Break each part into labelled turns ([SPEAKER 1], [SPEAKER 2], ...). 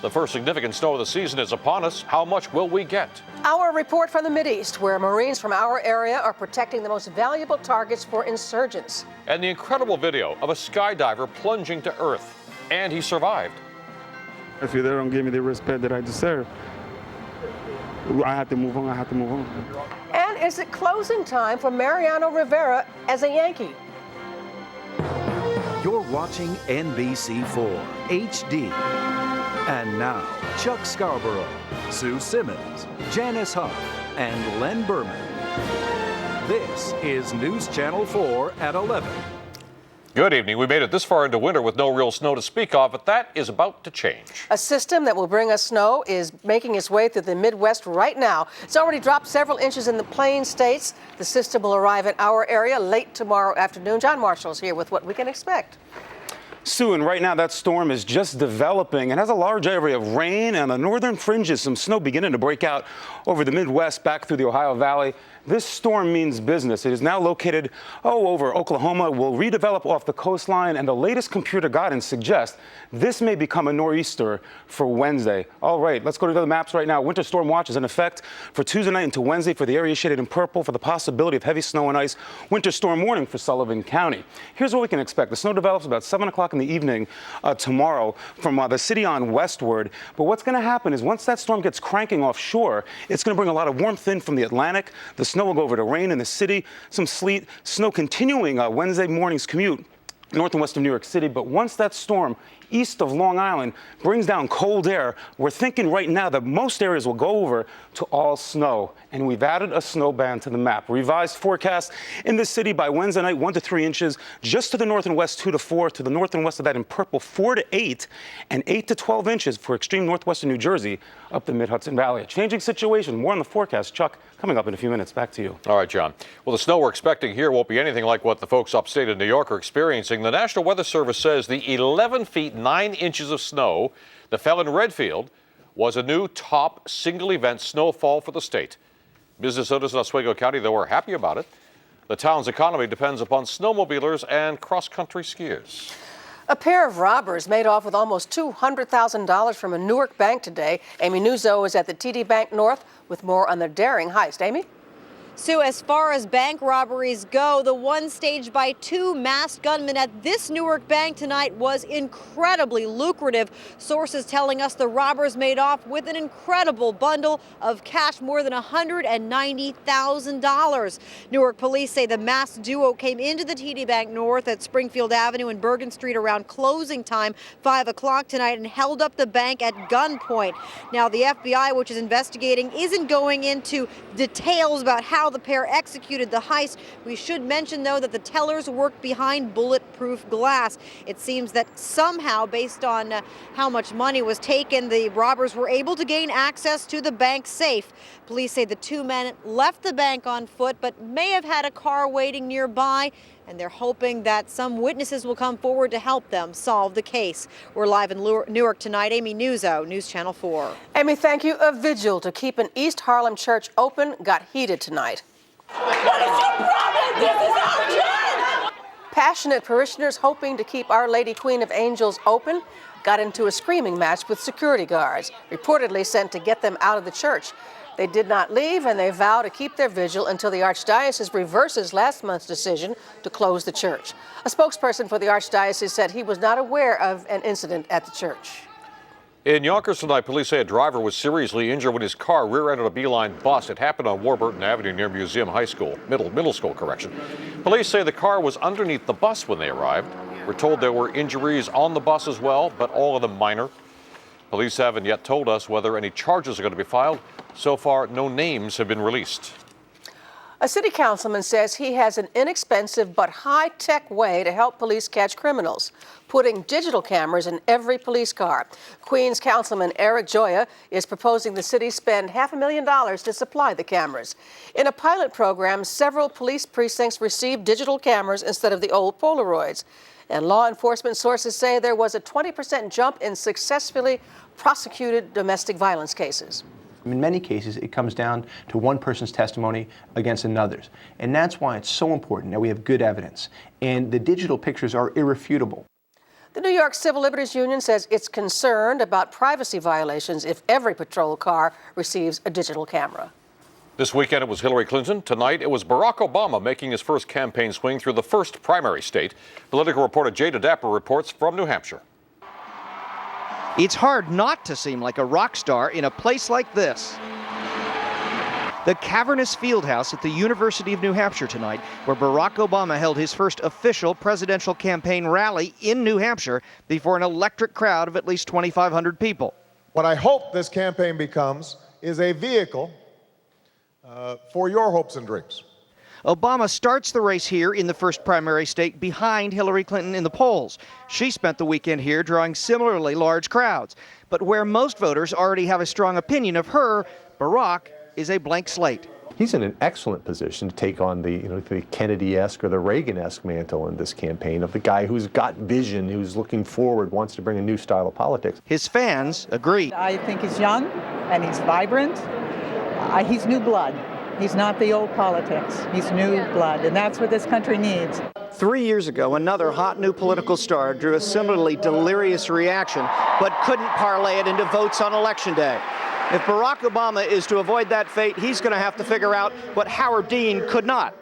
[SPEAKER 1] The first significant snow of the season is upon us. How much will we get?
[SPEAKER 2] Our report from the Mideast, where Marines from our area are protecting the most valuable targets for insurgents.
[SPEAKER 1] And the incredible video of a skydiver plunging to earth. And he survived.
[SPEAKER 3] If they don't give me the respect that I deserve, I have to move on.
[SPEAKER 2] And is it closing time for Mariano Rivera as a Yankee?
[SPEAKER 4] You're watching NBC4 HD. And now, Chuck Scarborough, Sue Simmons, Janice Huff, and Len Berman. This is News Channel 4 at 11.
[SPEAKER 1] Good evening. We made it this far into winter with no real snow to speak of, but that is about to change.
[SPEAKER 2] A system that will bring us snow is making its way through the Midwest right now. It's already dropped several inches in the Plain States. The system will arrive in our area late tomorrow afternoon. John Marshall's here with what we can expect.
[SPEAKER 5] Sue, and right now that storm is just developing and has a large area of rain and the northern fringes, some snow beginning to break out over the Midwest back through the Ohio Valley. This storm means business. It is now located, over Oklahoma, will redevelop off the coastline, and the latest computer guidance suggests this may become a nor'easter for Wednesday. All right, let's go to the maps right now. Winter storm watch is in effect for Tuesday night into Wednesday for the area shaded in purple for the possibility of heavy snow and ice. Winter storm warning for Sullivan County. Here's what we can expect. The snow develops about 7 o'clock in the evening tomorrow from the city on westward. But what's going to happen is once that storm gets cranking offshore, it's going to bring a lot of warmth in from the Atlantic. The snow will go over to rain in the city, some sleet, snow continuing Wednesday morning's commute north and west of New York City. But once that storm east of Long Island brings down cold air, we're thinking right now that most areas will go over to all snow. And we've added a snow band to the map. Revised forecast in the city by Wednesday night, 1 to 3 inches, just to the north and west, 2 to 4, to the north and west of that in purple, 4 to 8, and 8 to 12 inches for extreme northwestern New Jersey up the mid-Hudson Valley. A changing situation. More on the forecast. Chuck, coming up in a few minutes. Back to you.
[SPEAKER 1] All right, John. Well, the snow we're expecting here won't be anything like what the folks upstate in New York are experiencing. The National Weather Service says the 11 feet 9 inches of snow that fell in Redfield was a new top single event snowfall for the state. Business owners in Oswego County, though, are happy about it. The town's economy depends upon snowmobilers and cross-country skiers.
[SPEAKER 2] A pair of robbers made off with almost $200,000 from a Newark bank today. Amy Nuzzo is at the TD Bank North with more on the daring heist. Amy?
[SPEAKER 6] Sue, as far as bank robberies go, the one staged by 2 masked gunmen at this Newark bank tonight was incredibly lucrative. Sources telling us the robbers made off with an incredible bundle of cash, more than $190,000. Newark police say the masked duo came into the TD Bank North at Springfield Avenue and Bergen Street around closing time, 5 o'clock tonight, and held up the bank at gunpoint. Now, the FBI, which is investigating, isn't going into details about how the pair executed the heist. We should mention, though, that the tellers worked behind bulletproof glass. It seems that somehow, based on how much money was taken, the robbers were able to gain access to the bank safe. Police say the 2 men left the bank on foot, but may have had a car waiting nearby, and they're hoping that some witnesses will come forward to help them solve the case. We're live in Newark tonight. Amy Nuzzo, News Channel 4.
[SPEAKER 2] Amy, thank you. A vigil to keep an East Harlem church open got heated tonight.
[SPEAKER 7] What is your problem? This is our church!
[SPEAKER 2] Passionate parishioners hoping to keep Our Lady Queen of Angels open got into a screaming match with security guards, reportedly sent to get them out of the church. They did not leave, and they vow to keep their vigil until the Archdiocese reverses last month's decision to close the church. A spokesperson for the Archdiocese said he was not aware of an incident at the church.
[SPEAKER 1] In Yonkers tonight, police say a driver was seriously injured when his car rear-ended a Beeline bus. It happened on Warburton Avenue near Museum High School, middle school correction. Police say the car was underneath the bus when they arrived. We're told there were injuries on the bus as well, but all of them minor. Police haven't yet told us whether any charges are going to be filed. So far, no names have been released.
[SPEAKER 2] A city councilman says he has an inexpensive but high-tech way to help police catch criminals, putting digital cameras in every police car. Queens Councilman Eric Joya is proposing the city spend $500,000 to supply the cameras. In a pilot program, several police precincts received digital cameras instead of the old Polaroids. And law enforcement sources say there was a 20% jump in successfully prosecuted domestic violence cases.
[SPEAKER 8] In many cases, it comes down to one person's testimony against another's. And that's why it's so important that we have good evidence. And the digital pictures are irrefutable.
[SPEAKER 2] The New York Civil Liberties Union says it's concerned about privacy violations if every patrol car receives a digital camera.
[SPEAKER 1] This weekend it was Hillary Clinton. Tonight it was Barack Obama making his first campaign swing through the first primary state. Political reporter Jada Dapper reports from New Hampshire.
[SPEAKER 9] It's hard not to seem like a rock star in a place like this. The cavernous field house at the University of New Hampshire tonight, where Barack Obama held his first official presidential campaign rally in New Hampshire before an electric crowd of at least 2,500 people.
[SPEAKER 10] What I hope this campaign becomes is a vehicle for your hopes and dreams.
[SPEAKER 9] Obama starts the race here in the first primary state behind Hillary Clinton in the polls. She spent the weekend here drawing similarly large crowds. But where most voters already have a strong opinion of her, Barack is a blank slate.
[SPEAKER 11] He's in an excellent position to take on the Kennedy-esque or the Reagan-esque mantle in this campaign of the guy who's got vision, who's looking forward, wants to bring a new style of politics.
[SPEAKER 9] His fans agree.
[SPEAKER 12] I think he's young and he's vibrant. He's new blood. He's not the old politics. He's new blood, and that's what this country needs.
[SPEAKER 9] 3 years ago, another hot new political star drew a similarly delirious reaction, but couldn't parlay it into votes on Election Day. If Barack Obama is to avoid that fate, he's going to have to figure out what Howard Dean could not.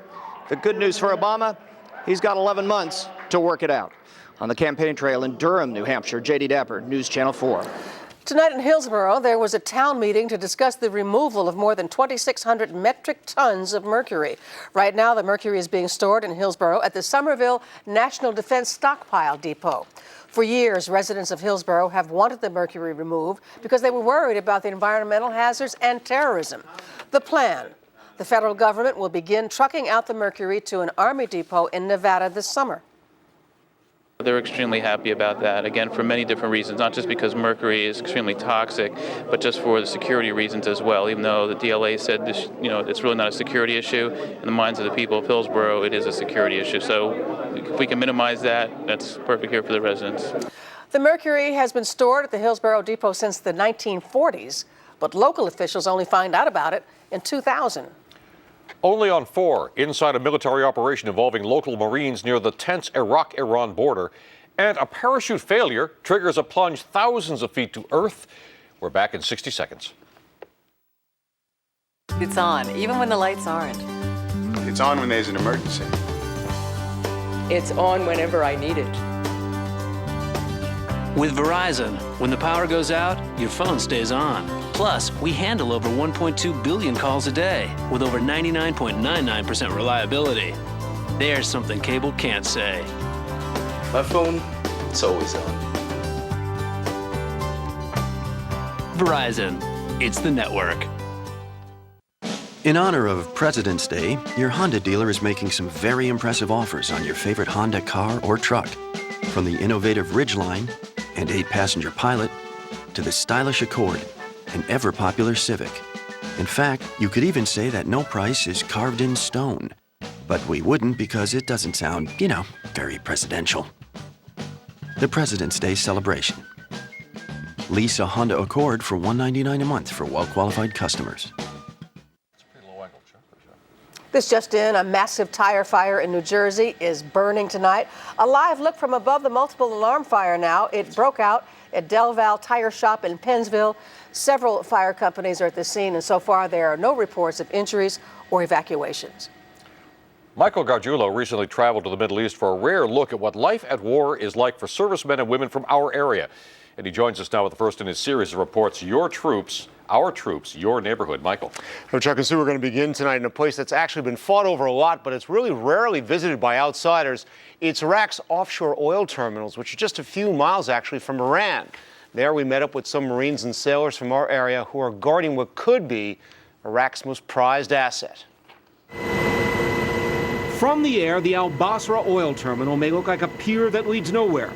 [SPEAKER 9] The good news for Obama, he's got 11 months to work it out. On the campaign trail in Durham, New Hampshire, J.D. Dapper, News Channel 4.
[SPEAKER 2] Tonight in Hillsborough, there was a town meeting to discuss the removal of more than 2,600 metric tons of mercury. Right now, the mercury is being stored in Hillsborough at the Somerville National Defense Stockpile Depot. For years, residents of Hillsborough have wanted the mercury removed because they were worried about the environmental hazards and terrorism. The plan: the federal government will begin trucking out the mercury to an Army depot in Nevada this summer.
[SPEAKER 13] They're extremely happy about that, again, for many different reasons, not just because mercury is extremely toxic, but just for the security reasons as well. Even though the DLA said this, it's really not a security issue, in the minds of the people of Hillsborough, it is a security issue. So if we can minimize that, that's perfect here for the residents.
[SPEAKER 2] The mercury has been stored at the Hillsborough Depot since the 1940s, but local officials only find out about it in 2000.
[SPEAKER 1] Only on 4, inside a military operation involving local Marines near the tense Iraq-Iran border. And a parachute failure triggers a plunge thousands of feet to Earth. We're back in 60 seconds.
[SPEAKER 14] It's on, even when the lights aren't.
[SPEAKER 15] It's on when there's an emergency.
[SPEAKER 14] It's on whenever I need it.
[SPEAKER 16] With Verizon, when the power goes out, your phone stays on. Plus, we handle over 1.2 billion calls a day with over 99.99% reliability. There's something cable can't say.
[SPEAKER 15] My phone, it's always on.
[SPEAKER 16] Verizon, it's the network.
[SPEAKER 17] In honor of President's Day, your Honda dealer is making some very impressive offers on your favorite Honda car or truck. From the innovative Ridgeline and 8-passenger Pilot to the stylish Accord and ever-popular Civic. In fact, you could even say that no price is carved in stone. But we wouldn't because it doesn't sound, very presidential. The President's Day celebration. Lease a Honda Accord for $199 a month for well-qualified customers.
[SPEAKER 2] This just in, a massive tire fire in New Jersey is burning tonight. A live look from above the multiple alarm fire now. It broke out at Del Val Tire Shop in Pennsville. Several fire companies are at the scene, and so far there are no reports of injuries or evacuations.
[SPEAKER 1] Michael Gargiulo recently traveled to the Middle East for a rare look at what life at war is like for servicemen and women from our area. And he joins us now with the first in his series of reports, Your Troops, Our Troops, Your Neighborhood. Michael.
[SPEAKER 18] So Chuck and Sue, we're going to begin tonight in a place that's actually been fought over a lot, but it's really rarely visited by outsiders. It's Iraq's offshore oil terminals, which are just a few miles actually from Iran. There we met up with some Marines and sailors from our area who are guarding what could be Iraq's most prized asset.
[SPEAKER 19] From the air, the Al Basra oil terminal may look like a pier that leads nowhere.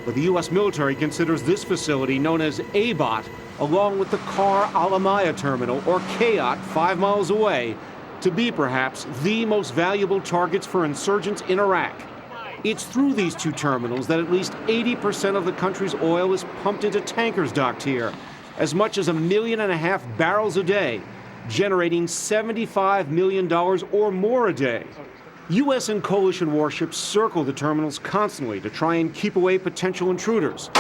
[SPEAKER 19] But the U.S. military considers this facility, known as ABOT, along with the Kar Alamaya terminal, or Kayat, 5 miles away, to be perhaps the most valuable targets for insurgents in Iraq. It's through these two terminals that at least 80% of the country's oil is pumped into tankers docked here, as much as 1.5 million barrels a day, generating $75 million or more a day. U.S. and coalition warships circle the terminals constantly to try and keep away potential intruders.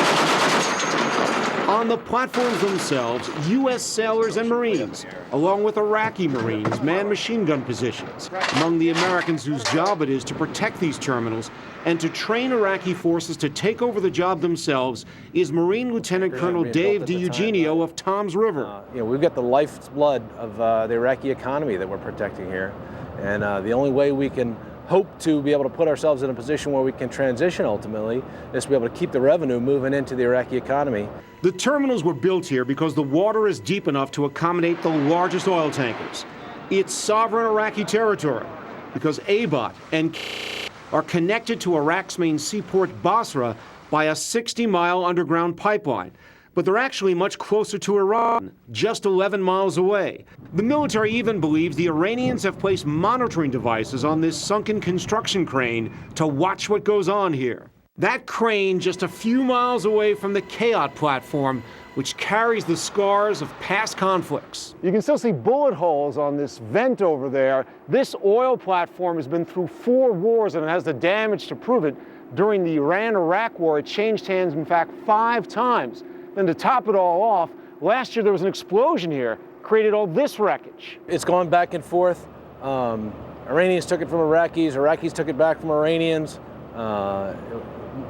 [SPEAKER 19] On the platforms themselves, U.S. sailors and Marines, along with Iraqi Marines, man machine gun positions. Among the Americans whose job it is to protect these terminals and to train Iraqi forces to take over the job themselves is Marine Lieutenant Colonel Dave DiEugenio of Toms River.
[SPEAKER 20] We've got the lifeblood of the Iraqi economy that we're protecting here. And the only way we can hope to be able to put ourselves in a position where we can transition ultimately is to be able to keep the revenue moving into the Iraqi economy.
[SPEAKER 19] The terminals were built here because the water is deep enough to accommodate the largest oil tankers. It's sovereign Iraqi territory because Abat and are connected to Iraq's main seaport Basra by a 60-mile underground pipeline. But they're actually much closer to Iran, just 11 miles away. The military even believes the Iranians have placed monitoring devices on this sunken construction crane to watch what goes on here. That crane just a few miles away from the Kayat platform, which carries the scars of past conflicts.
[SPEAKER 18] You can still see bullet holes on this vent over there. This oil platform has been through 4 wars and it has the damage to prove it. During the Iran-Iraq war, it changed hands, in fact, 5 times. Then to top it all off, last year there was an explosion here, created all this wreckage.
[SPEAKER 20] It's gone back and forth. Iranians took it from Iraqis, Iraqis took it back from Iranians.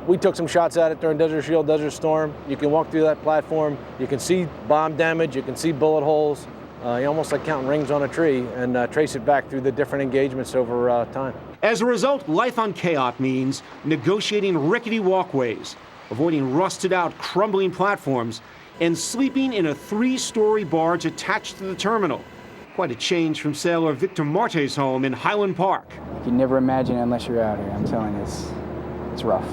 [SPEAKER 20] We took some shots at it during Desert Shield, Desert Storm. You can walk through that platform, you can see bomb damage, you can see bullet holes. You almost like counting rings on a tree and trace it back through the different engagements over time.
[SPEAKER 19] As a result, life on Kayat means negotiating rickety walkways, avoiding rusted out, crumbling platforms, and sleeping in a 3-story barge attached to the terminal. Quite a change from sailor Victor Marte's home in Highland Park.
[SPEAKER 21] You can never imagine it unless you're out here. I'm telling you, it's rough.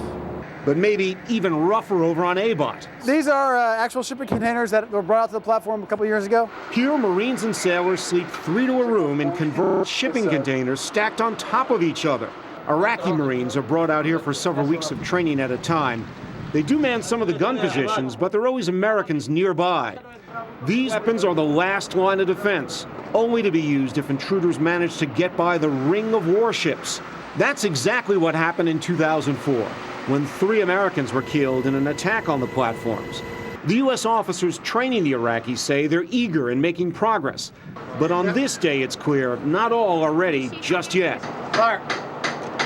[SPEAKER 19] But maybe even rougher over on Abat.
[SPEAKER 22] These are actual shipping containers that were brought out to the platform a couple years ago.
[SPEAKER 19] Here, Marines and sailors sleep 3 to a room in converted shipping containers stacked on top of each other. Iraqi Marines are brought out here for several weeks of training at a time. They do man some of the gun positions, but there are always Americans nearby. These weapons are the last line of defense, only to be used if intruders manage to get by the ring of warships. That's exactly what happened in 2004, when 3 Americans were killed in an attack on the platforms. The U.S. officers training the Iraqis say they're eager in making progress. But on this day, it's clear not all are ready just yet.
[SPEAKER 22] Fire.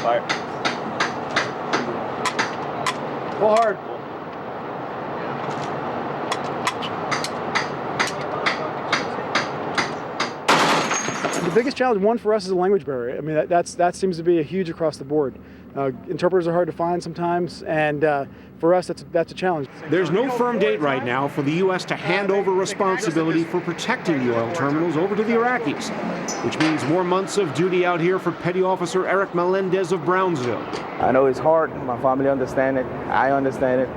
[SPEAKER 20] Fire.
[SPEAKER 22] Pull hard. The biggest challenge, one, for us is a language barrier. I mean, that seems to be a huge across the board. Interpreters are hard to find sometimes, and for us, that's a challenge.
[SPEAKER 19] There's no firm date right now for the U.S. to hand over responsibility for protecting the oil terminals over to the Iraqis, which means more months of duty out here for Petty Officer Eric Melendez of Brownsville.
[SPEAKER 21] I know it's hard. My family understands it. I understand it.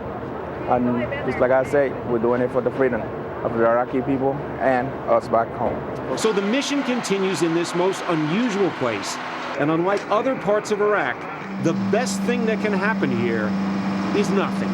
[SPEAKER 21] And just like I say, we're doing it for the freedom of the Iraqi people and us back home.
[SPEAKER 19] So the mission continues in this most unusual place. And unlike other parts of Iraq, the best thing that can happen here is nothing.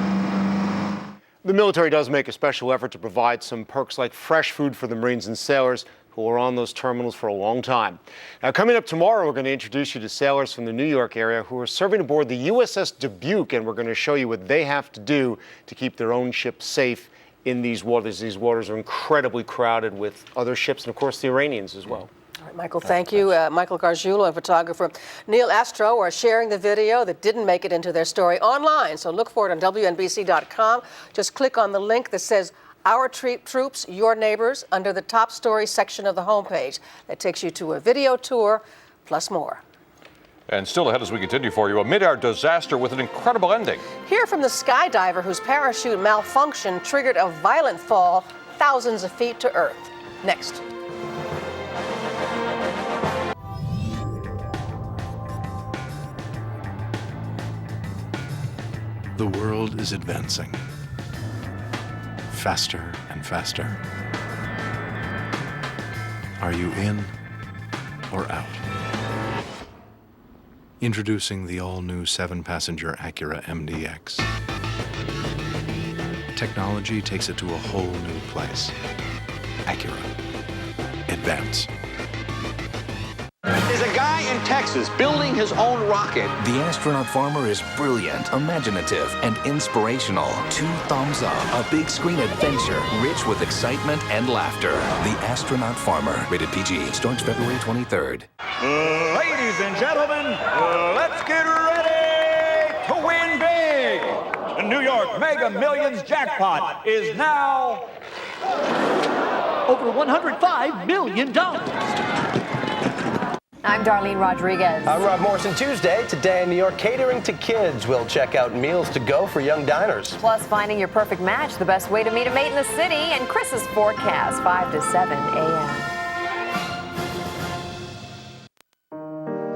[SPEAKER 18] The military does make a special effort to provide some perks like fresh food for the Marines and sailors who are on those terminals for a long time. Now, coming up tomorrow, we're going to introduce you to sailors from the New York area who are serving aboard the USS Dubuque, and we're going to show you what they have to do to keep their own ship safe in these waters. These waters are incredibly crowded with other ships and, of course, the Iranians as well.
[SPEAKER 2] All right, Michael, thank you. Michael Gargiulo and photographer Neil Astro are sharing the video that didn't make it into their story online. So look for it on WNBC.com. Just click on the link that says Our Troops, Your Neighbors under the top story section of the homepage. That takes you to a video tour plus more.
[SPEAKER 1] And still ahead as we continue for you, a mid-air disaster with an incredible ending.
[SPEAKER 2] Hear from the skydiver whose parachute malfunction triggered a violent fall thousands of feet to Earth. Next.
[SPEAKER 23] The world is advancing. Faster and faster. Are you in or out? Introducing the all-new 7-passenger Acura MDX. Technology takes it to a whole new place. Acura. Advance.
[SPEAKER 3] There's a guy in Texas building his own rocket.
[SPEAKER 4] The Astronaut Farmer is brilliant, imaginative, and inspirational. 2 thumbs up. A big screen adventure, rich with excitement and laughter. The Astronaut Farmer, rated PG, starts February 23rd.
[SPEAKER 3] Ladies and gentlemen, let's get ready to win big. The New York Mega Millions jackpot is now
[SPEAKER 5] over $105 million.
[SPEAKER 24] I'm Darlene Rodriguez.
[SPEAKER 25] I'm Rob Morrison. Tuesday, today in New York, catering to kids. We'll check out meals to go for young diners.
[SPEAKER 24] Plus, finding your perfect match, the best way to meet a mate in the city, and Chris's forecast, 5 to 7 a.m.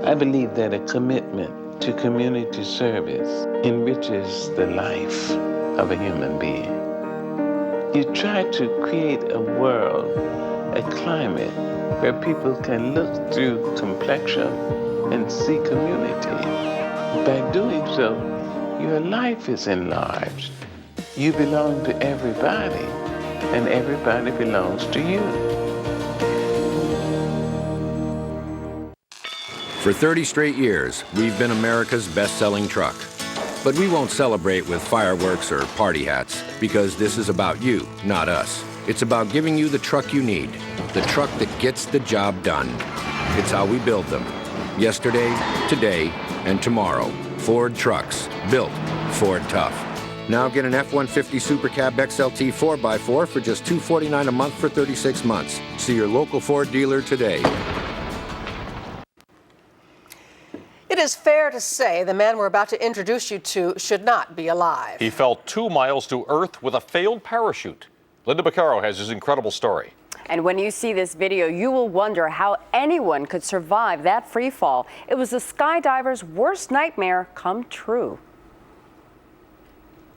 [SPEAKER 26] I believe that a commitment to community service enriches the life of a human being. You try to create a world, a climate, where people can look through complexion and see community. By doing so, your life is enlarged. You belong to everybody, and everybody belongs to you.
[SPEAKER 27] For 30 straight years, we've been America's best-selling truck. But we won't celebrate with fireworks or party hats, because this is about you, not us. It's about giving you the truck you need, the truck that gets the job done. It's how we build them. Yesterday, today, and tomorrow. Ford trucks, built Ford tough. Now get an F-150 Super Cab XLT 4x4 for just $249 a month for 36 months. See your local Ford dealer today.
[SPEAKER 2] It is fair to say the man we're about to introduce you to should not be alive.
[SPEAKER 1] He fell 2 miles to Earth with a failed parachute. Linda Beccaro has his incredible story.
[SPEAKER 24] And when you see this video, you will wonder how anyone could survive that free fall. It was a skydiver's worst nightmare come true.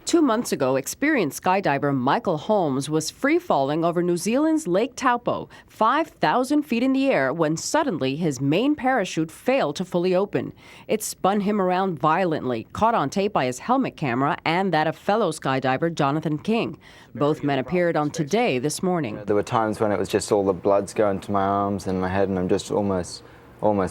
[SPEAKER 28] 2 months ago, experienced skydiver Michael Holmes was free-falling over New Zealand's Lake Taupo, 5,000 feet in the air, when suddenly his main parachute failed to fully open. It spun him around violently, caught on tape by his helmet camera and that of fellow skydiver Jonathan King. Both men appeared on Today this morning.
[SPEAKER 29] There were times when it was just all the blood's going to my arms and my head, and I'm just almost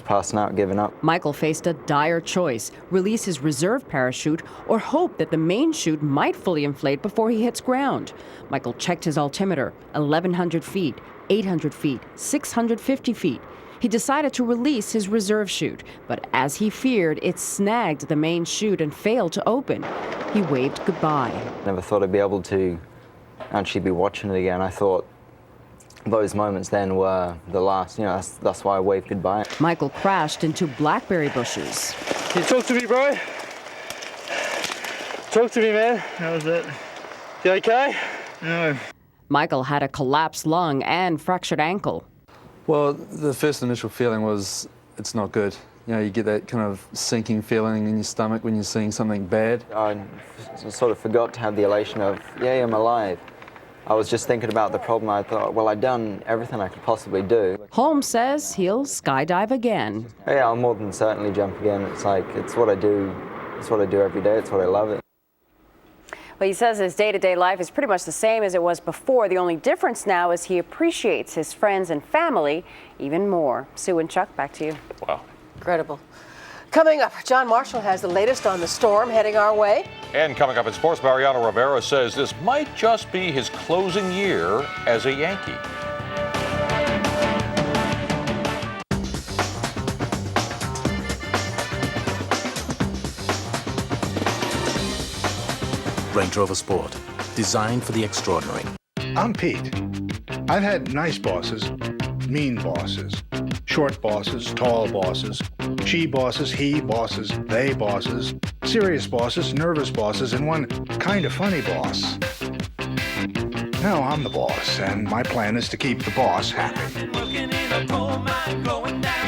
[SPEAKER 29] passing out, giving up.
[SPEAKER 28] Michael faced a dire choice: release his reserve parachute or hope that the main chute might fully inflate before he hits ground. Michael checked his altimeter: 1,100 feet, 800 feet, 650 feet. He decided to release his reserve chute, but as he feared, it snagged the main chute and failed to open. He waved goodbye.
[SPEAKER 29] Never thought I'd be able to actually be watching it again. I thought those moments then were the last, that's why I waved goodbye.
[SPEAKER 28] Michael crashed into blackberry bushes.
[SPEAKER 30] Can you talk to me, bro? Talk to me, man. How was it? You okay? No.
[SPEAKER 28] Michael had a collapsed lung and fractured ankle.
[SPEAKER 31] Well, the first initial feeling was it's not good. You get that kind of sinking feeling in your stomach when you're seeing something bad.
[SPEAKER 29] I sort of forgot to have the elation of, yay, I'm alive. I was just thinking about the problem. I thought, well, I'd done everything I could possibly do.
[SPEAKER 28] Holmes says he'll skydive again.
[SPEAKER 29] Yeah, I'll more than certainly jump again. It's what I do. It's what I do every day. It's what I love it.
[SPEAKER 24] Well, he says his day-to-day life is pretty much the same as it was before. The only difference now is he appreciates his friends and family even more. Sue and Chuck, back to you.
[SPEAKER 1] Wow.
[SPEAKER 2] Incredible. Coming up, John Marshall has the latest on the storm heading our way.
[SPEAKER 1] And coming up in sports, Mariano Rivera says this might just be his closing year as a Yankee.
[SPEAKER 4] Range Rover Sport, designed for the extraordinary.
[SPEAKER 32] I'm Pete. I've had nice bosses, mean bosses, short bosses, tall bosses, she bosses, he bosses, they bosses, serious bosses, nervous bosses, and one kind of funny boss. Now I'm the boss, and my plan is to keep the boss happy.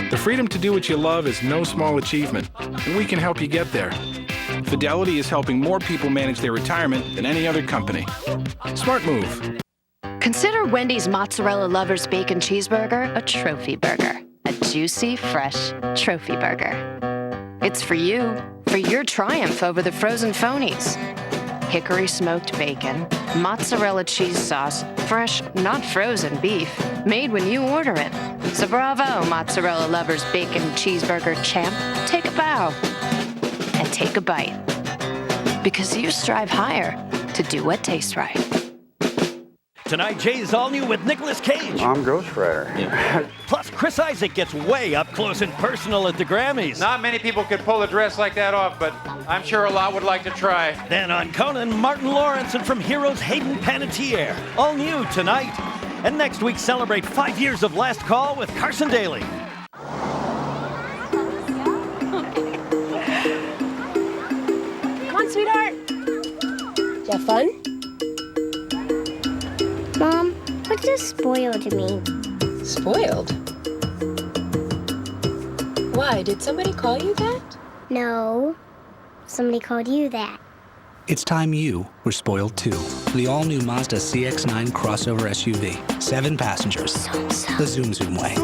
[SPEAKER 33] The freedom to do what you love is no small achievement, and we can help you get there. Fidelity is helping more people manage their retirement than any other company. Smart move.
[SPEAKER 34] Consider Wendy's Mozzarella Lovers Bacon Cheeseburger a trophy burger. A juicy, fresh trophy burger. It's for you, for your triumph over the frozen phonies. hickory smoked bacon, mozzarella cheese sauce, fresh, not frozen beef, made when you order it. So bravo, mozzarella lovers, bacon cheeseburger champ. Take a bow and take a bite. Because you strive higher to do what tastes right.
[SPEAKER 5] Tonight, Jay's all new with Nicolas Cage.
[SPEAKER 6] I'm Ghost Rider.
[SPEAKER 5] Plus, Chris Isaac gets way up close and personal at the Grammys.
[SPEAKER 7] Not many people could pull a dress like that off, but I'm sure a lot would like to try.
[SPEAKER 5] Then on Conan, Martin Lawrence, and from Heroes, Hayden Panettiere. All new tonight. And next week, celebrate 5 years of Last Call with Carson Daly.
[SPEAKER 34] Come on, sweetheart.
[SPEAKER 2] Did you have fun?
[SPEAKER 8] Mom, what does spoiled mean?
[SPEAKER 2] Spoiled? Why, did somebody call you that?
[SPEAKER 8] No, somebody called you that.
[SPEAKER 9] It's time you were spoiled too. The all-new Mazda CX-9 crossover SUV. 7 passengers. The Zoom Zoom way.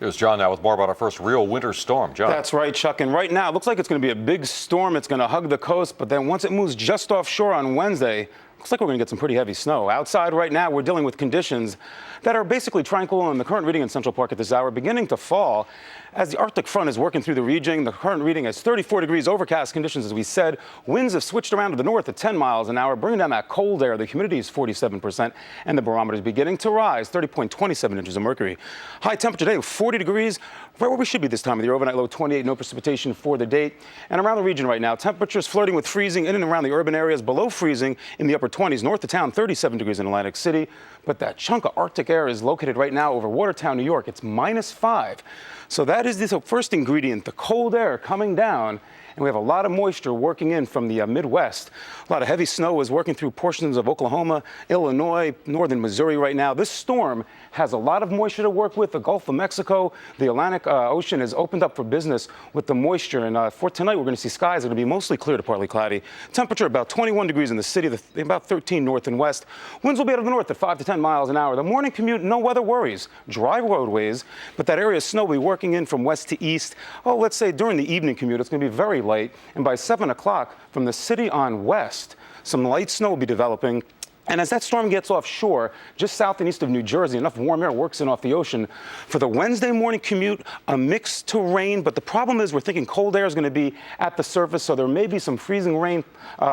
[SPEAKER 1] Here's John now with more about our first real winter storm. John.
[SPEAKER 10] That's right, Chuck. And right now, it looks like it's going to be a big storm. It's going to hug the coast. But then once it moves just offshore on Wednesday, looks like we're going to get some pretty heavy snow. Outside right now, we're dealing with conditions that are basically tranquil, and the current reading in Central Park at this hour beginning to fall. As the Arctic front is working through the region, the current reading is 34 degrees, overcast conditions, as we said. Winds have switched around to the north at 10 miles an hour, bringing down that cold air. The humidity is 47%, and the barometer is beginning to rise, 30.27 inches of mercury. High temperature today, 40 degrees, right where we should be this time of the year. Overnight low 28, no precipitation for the date. And around the region right now, temperatures flirting with freezing in and around the urban areas, below freezing in the upper 20s. North of town, 37 degrees in Atlantic City. But that chunk of Arctic air is located right now over Watertown, New York. It's -5. So that is the first ingredient, the cold air coming down. And we have a lot of moisture working in from the Midwest. A lot of heavy snow is working through portions of Oklahoma, Illinois, northern Missouri right now. This storm has a lot of moisture to work with. The Gulf of Mexico, the Atlantic Ocean has opened up for business with the moisture. And for tonight, we're going to see skies that are going to be mostly clear to partly cloudy. Temperature about 21 degrees in the city, about 13 north and west. Winds will be out of the north at 5 to 10 miles an hour. The morning commute, no weather worries. Dry roadways, but that area of snow will be working in from west to east. Oh, let's say during the evening commute, it's going to be very light. And by 7 o'clock, from the city on west, some light snow will be developing. And as that storm gets offshore, just south and east of New Jersey, enough warm air works in off the ocean. For the Wednesday morning commute, a mix to rain. But the problem is we're thinking cold air is going to be at the surface, so there may be some freezing rain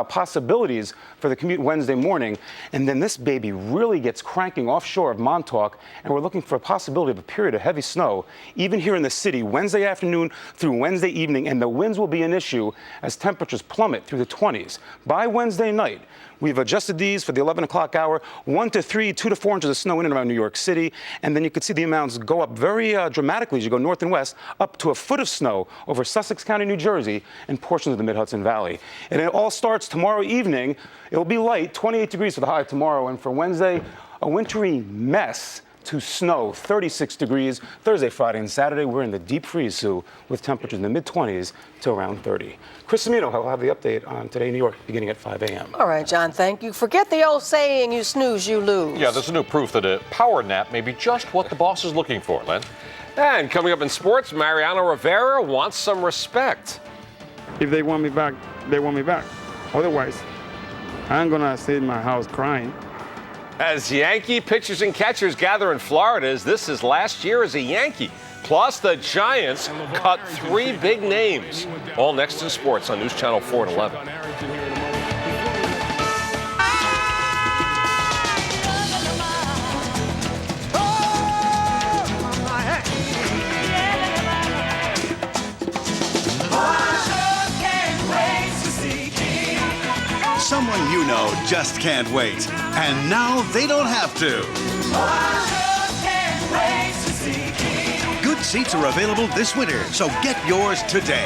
[SPEAKER 10] possibilities for the commute Wednesday morning. And then this baby really gets cranking offshore of Montauk, and we're looking for a possibility of a period of heavy snow, even here in the city, Wednesday afternoon through Wednesday evening. And the winds will be an issue as temperatures plummet through the 20s. By Wednesday night, we've adjusted these for the 11 o'clock hour, 1 to 3, 2 to 4 inches of snow in and around New York City. And then you can see the amounts go up very dramatically as you go north and west, up to a foot of snow over Sussex County, New Jersey, and portions of the Mid-Hudson Valley. And it all starts tomorrow evening. It'll be light, 28 degrees for the high tomorrow. And for Wednesday, a wintry mess to snow, 36 degrees. Thursday, Friday, and Saturday, we're in the deep freeze, Sue, with temperatures in the mid-20s to around 30. Chris Cimino will have the update on Today in New York beginning at 5 a.m.
[SPEAKER 2] All right, John, thank you. Forget the old saying, you snooze, you lose.
[SPEAKER 1] Yeah, there's a new proof that a power nap may be just what the boss is looking for, Len.
[SPEAKER 11] And coming up in sports, Mariano Rivera wants some respect.
[SPEAKER 12] If they want me back, they want me back. Otherwise, I'm going to sit in my house crying.
[SPEAKER 11] As Yankee pitchers and catchers gather in Florida, as this is last year as a Yankee. Plus, the Giants cut 3 big names. All next in sports on News Channel 4 at 11.
[SPEAKER 13] Someone you know just can't wait. And now they don't have to. Good seats are available this winter, so get yours today.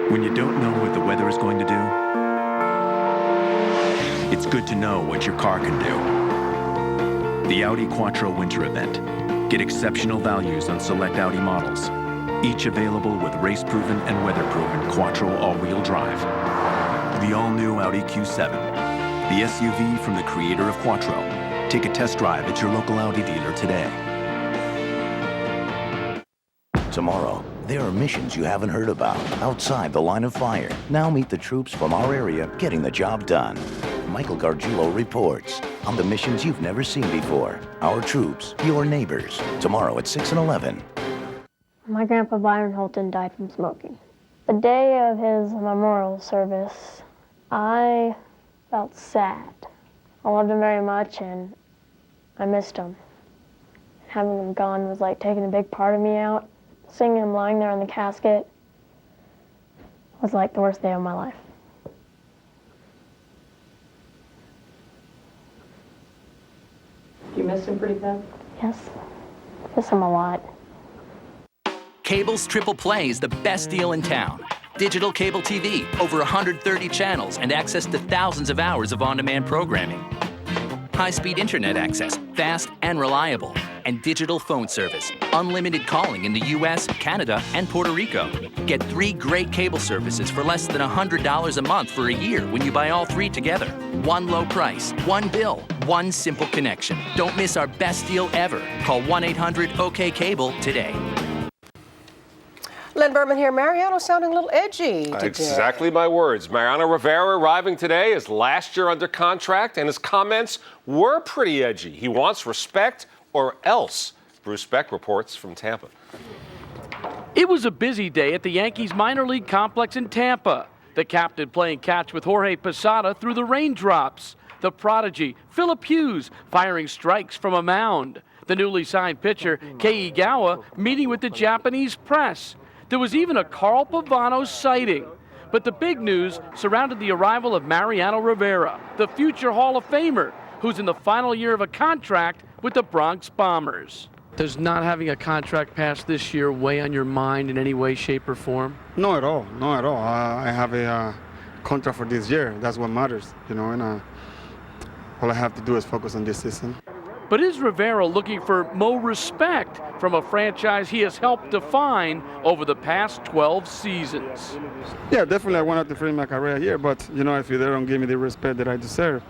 [SPEAKER 23] When you don't know what the weather is going to do, it's good to know what your car can do. The Audi Quattro Winter Event. Get exceptional values on select Audi models, each available with race-proven and weather-proven Quattro all-wheel drive. The all-new Audi Q7, the SUV from the creator of Quattro, Take a test drive at your local Audi dealer today.
[SPEAKER 3] Tomorrow, there are missions you haven't heard about outside the line of fire. Now meet the troops from our area getting the job done. Michael Gargiulo reports on the missions you've never seen before. Our troops, your neighbors. Tomorrow at 6 and 11.
[SPEAKER 14] My grandpa Byron Holton died from smoking. The day of his memorial service, I felt sad. I loved him very much and I missed him. Having him gone was like taking a big part of me out. Seeing him lying there in the casket was like the worst day of my life.
[SPEAKER 24] You miss him pretty bad?
[SPEAKER 14] Yes, miss him a lot.
[SPEAKER 15] Cable's Triple Play is the best deal in town. Digital cable TV, over 130 channels, and access to thousands of hours of on-demand programming. High-speed internet access, fast and reliable. And digital phone service, unlimited calling in the U.S., Canada, and Puerto Rico. Get 3 great cable services for less than $100 a month for a year when you buy all 3 together. One low price, one bill, one simple connection. Don't miss our best deal ever. Call 1-800-OK-CABLE today.
[SPEAKER 2] Len Berman here. Mariano sounding a little edgy today.
[SPEAKER 11] Exactly my words. Mariano Rivera arriving today is last year under contract, and his comments were pretty edgy. He wants respect or else. Bruce Beck reports from Tampa.
[SPEAKER 16] It was a busy day at the Yankees minor league complex in Tampa. The captain playing catch with Jorge Posada through the raindrops. The prodigy, Philip Hughes, firing strikes from a mound. The newly signed pitcher, Kei Igawa, meeting with the Japanese press. There was even a Carl Pavano sighting. But the big news surrounded the arrival of Mariano Rivera, the future Hall of Famer, who's in the final year of a contract with the Bronx Bombers. Does not having a contract past this year weigh on your mind in any way, shape, or form?
[SPEAKER 12] No, at all. No, at all. I have a contract for this year. That's what matters, and all I have to do is focus on this season.
[SPEAKER 16] But is Rivera looking for more respect from a franchise he has helped define over the past 12 seasons?
[SPEAKER 12] Yeah, definitely I wanted to finish my career here, but, if they don't give me the respect that I deserve,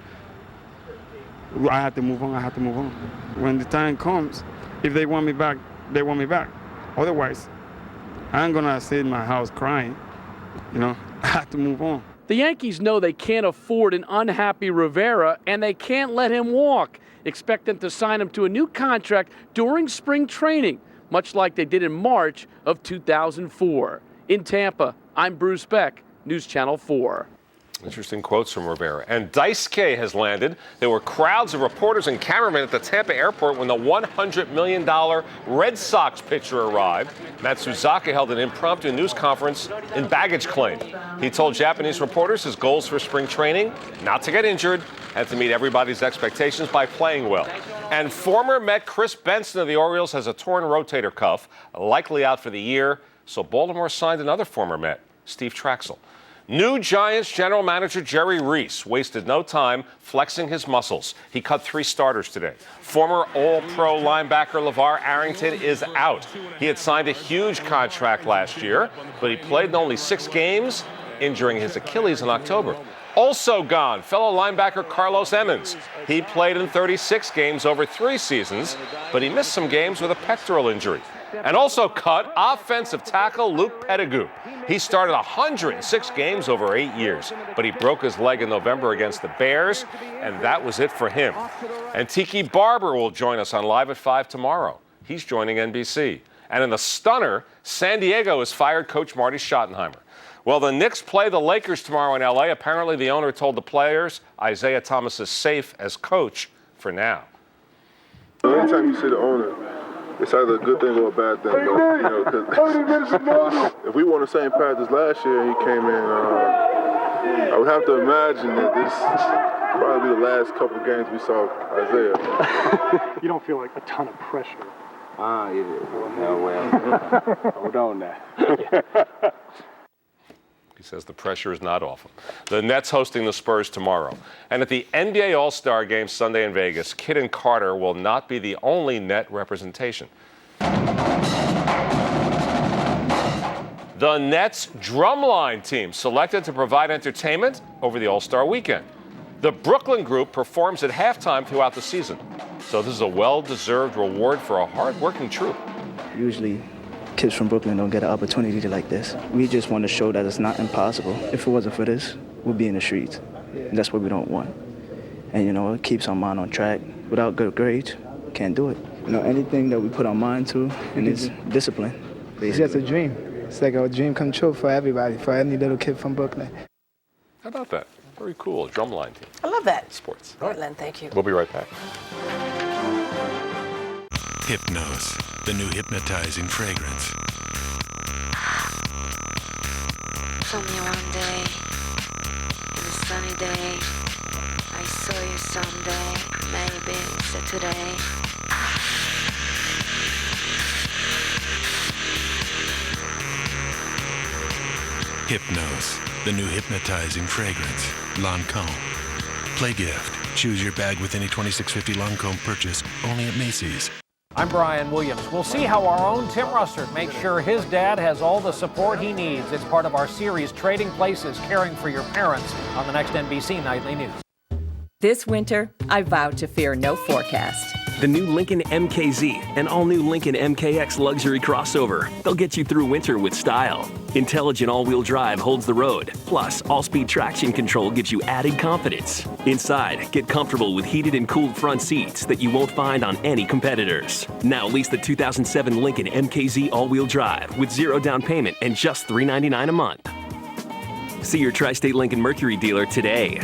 [SPEAKER 12] I have to move on. When the time comes, if they want me back, they want me back. Otherwise, I ain't going to sit in my house crying. I have to move on.
[SPEAKER 16] The Yankees know they can't afford an unhappy Rivera, and they can't let him walk. Expect them to sign him to a new contract during spring training, much like they did in March of 2004. In Tampa, I'm Bruce Beck, News Channel 4.
[SPEAKER 11] Interesting quotes from Rivera. And Daisuke has landed. There were crowds of reporters and cameramen at the Tampa airport when the $100 million Red Sox pitcher arrived. Matsuzaka held an impromptu news conference in baggage claim. He told Japanese reporters his goals for spring training, not to get injured, and to meet everybody's expectations by playing well. And former Met Chris Benson of the Orioles has a torn rotator cuff, likely out for the year. So Baltimore signed another former Met, Steve Traxel. New Giants general manager Jerry Reese wasted no time flexing his muscles. He cut 3 starters today. Former All-Pro linebacker LeVar Arrington is out. He had signed a huge contract last year, but he played in only 6 games, injuring his Achilles in October. Also gone, fellow linebacker Carlos Emmons. He played in 36 games over 3 seasons, but he missed some games with a pectoral injury. And also cut offensive tackle Luke Pettigrew. He started 106 games over 8 years, but he broke his leg in November against the Bears, and that was it for him. And Tiki Barber will join us on Live at 5 tomorrow. He's joining NBC. And in the stunner, San Diego has fired coach Marty Schottenheimer. Well, the Knicks play the Lakers tomorrow in L.A. Apparently, the owner told the players Isaiah Thomas is safe as coach for now.
[SPEAKER 17] Anytime you see the owner, it's either a good thing or a bad thing. But, cause if we won the same path as last year and he came in, I would have to imagine that this probably be the last couple of games we saw Isaiah.
[SPEAKER 18] You don't feel like a ton of pressure?
[SPEAKER 17] Hold on now.
[SPEAKER 11] He says the pressure is not off him. The Nets hosting the Spurs tomorrow. And at the NBA All-Star Game Sunday in Vegas, Kidd and Carter will not be the only Net representation. The Nets drumline team selected to provide entertainment over the All-Star weekend. The Brooklyn group performs at halftime throughout the season.
[SPEAKER 1] So this is a well-deserved reward for a hard-working troop.
[SPEAKER 4] Usually, kids from Brooklyn don't get an opportunity like this. We just want to show that it's not impossible. If it wasn't for this, we'd be in the streets. And that's what we don't want. And, you know, it keeps our mind on track. Without good grades, can't do it. You know, anything that we put our mind to, and it's discipline, basically.
[SPEAKER 18] It's just a dream. It's like a dream come true for everybody, for any little kid from Brooklyn.
[SPEAKER 1] How about that? Very cool. Drumline team.
[SPEAKER 2] I love that.
[SPEAKER 1] Sports.
[SPEAKER 2] Portland, thank you.
[SPEAKER 1] We'll be right back.
[SPEAKER 19] Hypnose, the new hypnotizing fragrance.
[SPEAKER 20] Told me one day, in a sunny day, I saw you someday, maybe so today.
[SPEAKER 19] Hypnose, the new hypnotizing fragrance. Lancôme. Play gift. Choose your bag with any $26.50 Lancôme purchase, only at Macy's.
[SPEAKER 21] I'm Brian Williams. We'll see how our own Tim Russert makes sure his dad has all the support he needs. It's part of our series, Trading Places, Caring for Your Parents, on the next NBC Nightly News.
[SPEAKER 22] This winter, I vow to fear no forecast.
[SPEAKER 25] The new Lincoln MKZ and all-new Lincoln MKX luxury crossover. They'll get you through winter with style. Intelligent all-wheel drive holds the road. Plus, all-speed traction control gives you added confidence. Inside, get comfortable with heated and cooled front seats that you won't find on any competitors. Now lease the 2007 Lincoln MKZ all-wheel drive with 0 down payment and just $399 a month. See your Tri-State Lincoln Mercury dealer today.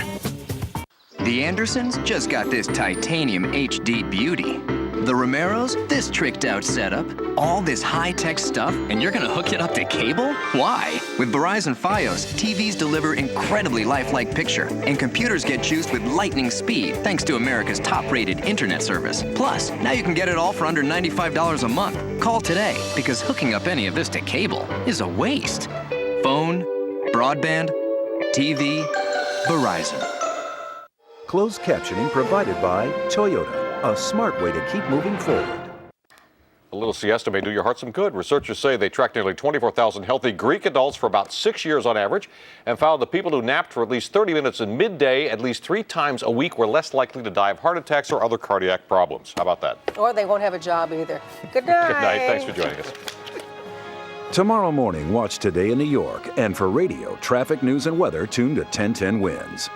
[SPEAKER 26] The Andersons just got this titanium HD beauty. The Romeros, this tricked-out setup. All this high-tech stuff, and you're gonna hook it up to cable? Why? With Verizon Fios, TVs deliver incredibly lifelike picture, and computers get juiced with lightning speed thanks to America's top-rated internet service. Plus, now you can get it all for under $95 a month. Call today, because hooking up any of this to cable is a waste. Phone, broadband, TV, Verizon.
[SPEAKER 27] Closed captioning provided by Toyota, a smart way to keep moving forward.
[SPEAKER 1] A little siesta may do your heart some good. Researchers say they tracked nearly 24,000 healthy Greek adults for about 6 years on average and found that people who napped for at least 30 minutes in midday at least 3 times a week were less likely to die of heart attacks or other cardiac problems. How about that?
[SPEAKER 2] Or they won't have a job either. Good night.
[SPEAKER 1] Good night. Thanks for joining us.
[SPEAKER 27] Tomorrow morning, watch Today in New York. And for radio, traffic, news, and weather, tune to 1010 Wins.